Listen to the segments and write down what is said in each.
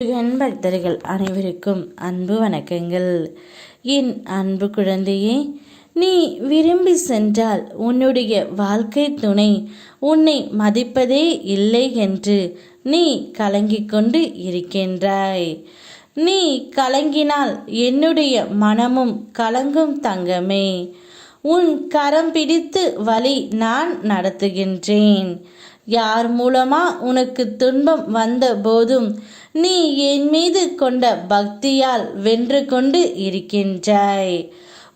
முருகன் பக்தர்கள் அனைவருக்கும் அன்பு வணக்கங்கள். என் அன்பு குழந்தையே, நீ விரும்பி சென்றால் உன்னுடைய வாழ்க்கை துணை உன்னை மதிப்பதே இல்லை என்று நீ கலங்கிக் கொண்டு இருக்கின்றாய். நீ கலங்கினால் என்னுடைய மனமும் கலங்கும் தங்கமே. உன் கரம் பிடித்து வழி நான் நடத்துகின்றேன். யார் மூலமா உனக்கு துன்பம் வந்த போதும் நீ என் மீது கொண்ட பக்தியால் வென்று கொண்டு இருக்கின்றாய்.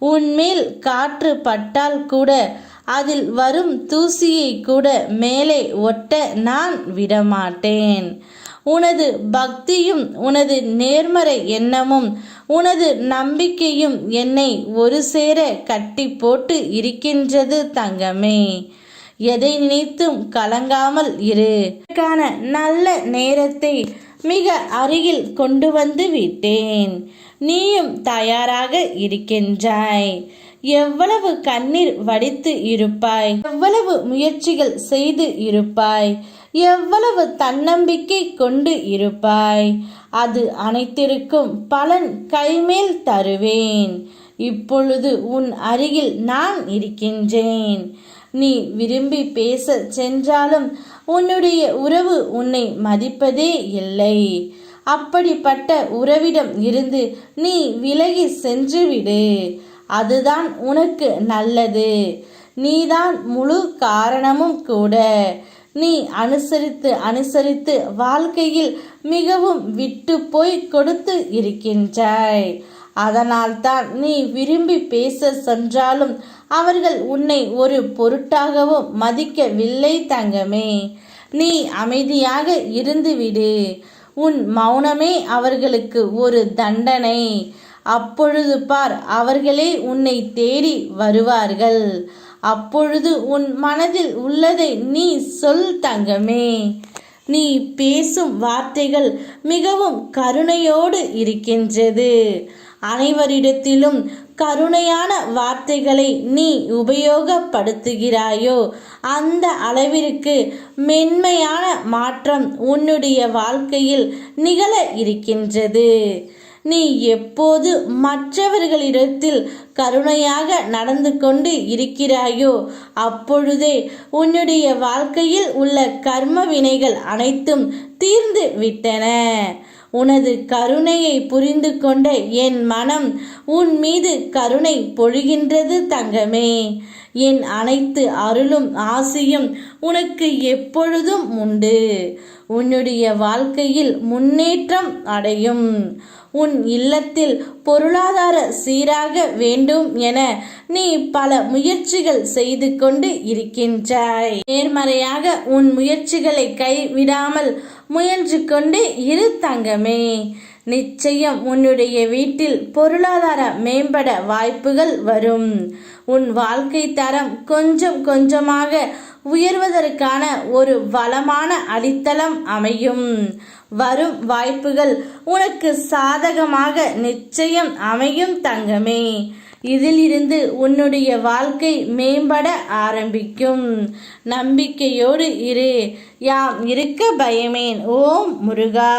உன்மேல் காற்று பட்டால் கூட அதில் வரும் தூசியை கூட மேலே ஒட்ட நான் விடமாட்டேன். உனது பக்தியும் உனது நேர்மறை எண்ணமும் உனது நம்பிக்கையும் என்னை ஒரு சேர கட்டி போட்டு இருக்கின்றது தங்கமே. எதை நினைத்தும் கலங்காமல் இரு. நல்ல நேரத்தை மிக அருகில் கொண்டு வந்து விட்டேன். நீயும் தயாராக இருக்கின்றாய். எவ்வளவு கண்ணீர் வடித்து இருப்பாய், எவ்வளவு முயற்சிகள் செய்து இருப்பாய், எவ்வளவு தன்னம்பிக்கை கொண்டு இருப்பாய். அது அனைத்திற்கும் பலன் கைமேல் தருவேன். இப்பொழுது உன் அருகில் நான் இருக்கின்றேன். நீ விரும்பி பேச சென்றாலும் உன்னுடைய உறவு உன்னை மதிப்பதே இல்லை. அப்படிப்பட்ட உறவிடம் இருந்து நீ விலகி சென்றுவிடு. அதுதான் உனக்கு நல்லது. நீதான் முழு காரணமும் கூட. நீ அனுசரித்து வாழ்க்கையில் மிகவும் விட்டு போய் கொடுத்து இருக்கின்றாய். அதனால்தான் நீ விரும்பி பேச சென்றாலும் அவர்கள் உன்னை ஒரு பொருட்டாகவும் மதிக்கவில்லை தங்கமே. நீ அமைதியாக இருந்துவிடு. உன் மௌனமே அவர்களுக்கு ஒரு தண்டனை. அப்பொழுது பார், அவர்களே உன்னை தேடி வருவார்கள். அப்பொழுது உன் மனதில் உள்ளதை நீ சொல் தங்கமே. நீ பேசும் வார்த்தைகள் மிகவும் கருணையோடு இருக்கின்றது. அனைவரிடத்திலும் கருணையான வார்த்தைகளை நீ உபயோகப்படுத்துகிறாயோ அந்த அளவிற்கு மென்மையான மாற்றம் உன்னுடைய வாழ்க்கையில் நிகழ இருக்கின்றது. நீ எப்போது மற்றவர்களிடத்தில் கருணையாக நடந்து கொண்டு இருக்கிறாயோ அப்பொழுதே உன்னுடைய வாழ்க்கையில் உள்ள கர்ம வினைகள் அனைத்தும் தீர்ந்து விட்டன. உனது கருணையை புரிந்து கொண்ட என் மனம் உன் மீது கருணை பொழிகின்றது தங்கமே. என் அனைத்து அருளும் ஆசையும் உனக்கு எப்பொழுதும் உண்டு. உன்னுடைய வாழ்க்கையில் முன்னேற்றம் அடையும். உன் இல்லத்தில் பொருளாதார சீராக வேண்டும் என நீ பல முயற்சிகள் செய்து கொண்டு இருக்கின்றாய். நேர்மறையாக உன் முயற்சிகளை கைவிடாமல் முயன்று கொண்டு இரு தங்கமே. நிச்சயம் உன்னுடைய வீட்டில் பொருளாதார மேம்பட வாய்ப்புகள் வரும். உன் வாழ்க்கை தரம் கொஞ்சம் கொஞ்சமாக உயர்வதற்கான ஒரு வளமான அடித்தளம் அமையும். வரும் வாய்ப்புகள் உனக்கு சாதகமாக நிச்சயம் அமையும் தங்கமே. இதிலிருந்து உன்னுடைய வாழ்க்கை மேம்பட ஆரம்பிக்கும். நம்பிக்கையோடு இரு. யாம் இருக்க பயமேன். ஓம் முருகா.